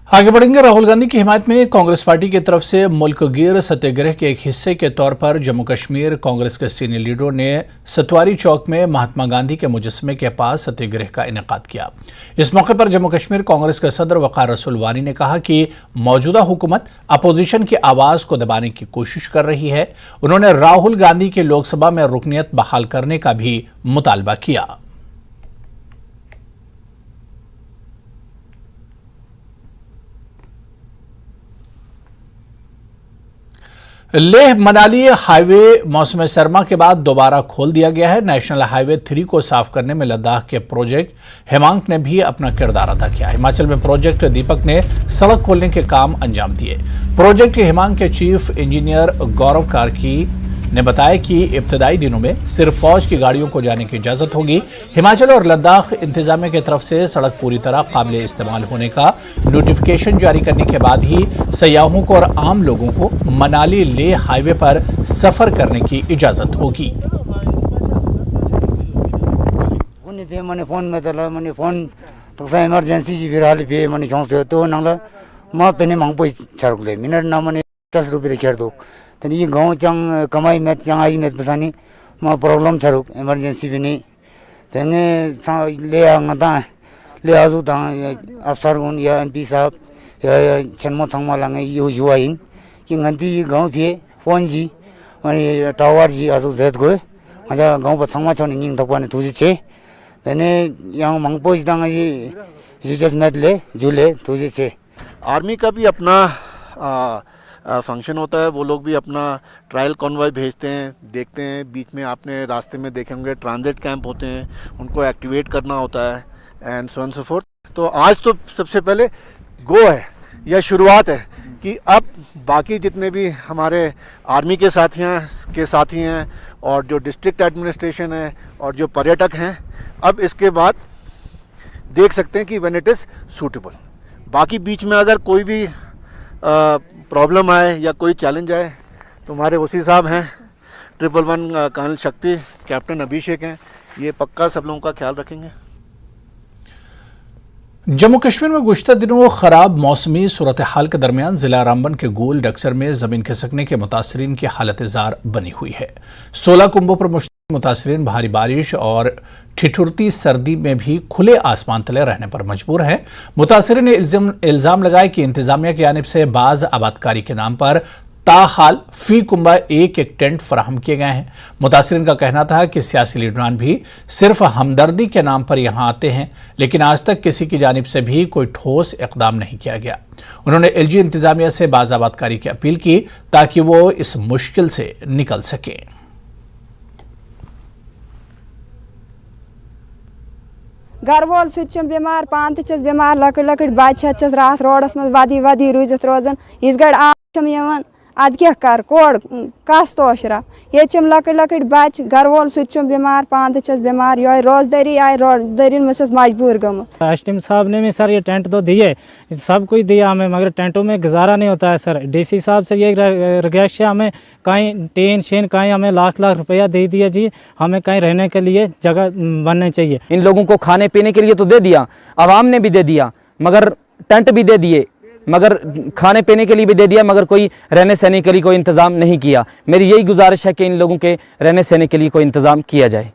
आगे बढ़ेंगे। राहुल गांधी की हिमायत में कांग्रेस पार्टी की तरफ से मुल्क गिर सत्याग्रह के एक हिस्से के तौर पर जम्मू कश्मीर कांग्रेस के सीनियर लीडरों ने सतवारी चौक में महात्मा गांधी के मुजस्समे के पास सत्याग्रह का इनेकाद किया। इस मौके पर जम्मू कश्मीर कांग्रेस के सदर वकार रसूल वानी ने कहा कि मौजूदा हुकूमत अपोजिशन की आवाज को दबाने की कोशिश कर रही है। उन्होंने राहुल गांधी की लोकसभा में रुकनियत बहाल करने का भी मुतालबा किया। लेह मनाली हाईवे मौसम सरमा के बाद दोबारा खोल दिया गया है। नेशनल हाईवे 3 को साफ करने में लद्दाख के प्रोजेक्ट हिमांक ने भी अपना किरदार अदा किया। हिमाचल में प्रोजेक्ट दीपक ने सड़क खोलने के काम अंजाम दिए। प्रोजेक्ट हिमांक के चीफ इंजीनियर गौरव कार्की ने बताया कि इब्तदाई दिनों में सिर्फ फौज की गाड़ियों को जाने की इजाजत होगी। हिमाचल और लद्दाख इंतजामिया की तरफ से सड़क पूरी तरह काबिल इस्तेमाल होने का नोटिफिकेशन जारी करने के बाद ही सयाहों को और आम लोगों को मनाली लेह हाईवे पर सफर करने की इजाजत होगी। तनी गाँव चंग कमाई में चंग आई में पसानी माँ प्रॉब्लम छरुक इमरजेंसी भी नहीं तेने ले आंगता ले आजू ता अफसर उन या एमपी साहब या चन्मो संगमा लांगे यो जुआइन कि गंती गाँव पे फोन जी माने टावर जी आजू जेद गए मजा गाँव पर संगमा छोड़ निंग तक तुझे छे तेने यहाँ मंगपोज दांग जी जुजस में ले जुले तुझे छे। आर्मी का भी अपना फंक्शन होता है। वो लोग भी अपना ट्रायल कॉन्वॉय भेजते हैं, देखते हैं। बीच में आपने रास्ते में देखे होंगे ट्रांजिट कैंप होते हैं, उनको एक्टिवेट करना होता है and so on so fourth. तो आज तो सबसे पहले गो है या शुरुआत है कि अब बाकी जितने भी हमारे आर्मी के साथी हैं और जो डिस्ट्रिक्ट एडमिनिस्ट्रेशन है और जो पर्यटक हैं, अब इसके बाद देख सकते हैं कि व्हेन इट इज़ सूटेबल। बाकी बीच में अगर कोई भी प्रॉब्लम आए या कोई चैलेंज आए तो हमारे ओसी साहब हैं, 111 कर्नल शक्ति, कैप्टन अभिषेक हैं, ये पक्का सब लोगों का ख्याल रखेंगे। जम्मू कश्मीर में गुज़िश्ता दिनों खराब मौसमी सूरत हाल के दरमियान जिला रामबन के गोल डक्सर में जमीन खिसकने के मुतासरीन की हालत जार बनी हुई है। 16 कुंभों पर मुतासरीन भारी बारिश और ठिठुरती सर्दी में भी खुले आसमान तले रहने पर मजबूर हैं। मुतासरीन ने इल्जाम लगाया कि इंतजामिया की जानिब से बाज आबादकारी के नाम पर ताहाल फी कुंभा एक टेंट फराहम किए गए हैं। मुतासरीन का कहना था कि सियासी लीडरान भी सिर्फ हमदर्दी के नाम पर यहां आते हैं, लेकिन आज तक किसी की जानिब से भी कोई ठोस इकदाम नहीं किया गया। उन्होंने एलजी इंतजामिया से बाज आबादकारी की अपील की ताकि वो इस मुश्किल से निकल सके। घर वोल सह बीमार, पान तस बीमार, लकट लकट बच्चे रात रोडस मज वदी वदी रूजित रोजान। इस गड़ आम अद क्या कर कोड़ कस तोशरा ये लकट लकट बच्चे, घर वोल सह बीमार, पान तस बीमार। ये रोजदारी आए, रोजदारी में मजबूर गमुत। एसडीएम साहब ने भी सर ये टेंट तो दिए, सब कुछ दिया हमें, मगर टेंटों में गुजारा नहीं होता है सर। डीसी साहब से ये रिक्वेस्ट है, हमें कहीं टेन शेन कहीं हमें लाख लाख रुपया दे दिया जी, हमें कहीं रहने के लिए जगह बननी चाहिए। इन लोगों को खाने पीने के लिए तो दे दिया, आवाम ने भी दे दिया, मगर टेंट भी दे दिए, मगर खाने पीने के लिए भी दे दिया, मगर कोई रहने सहने के लिए कोई इंतज़ाम नहीं किया। मेरी यही गुजारिश है कि इन लोगों के रहने सहने के लिए कोई इंतज़ाम किया जाए।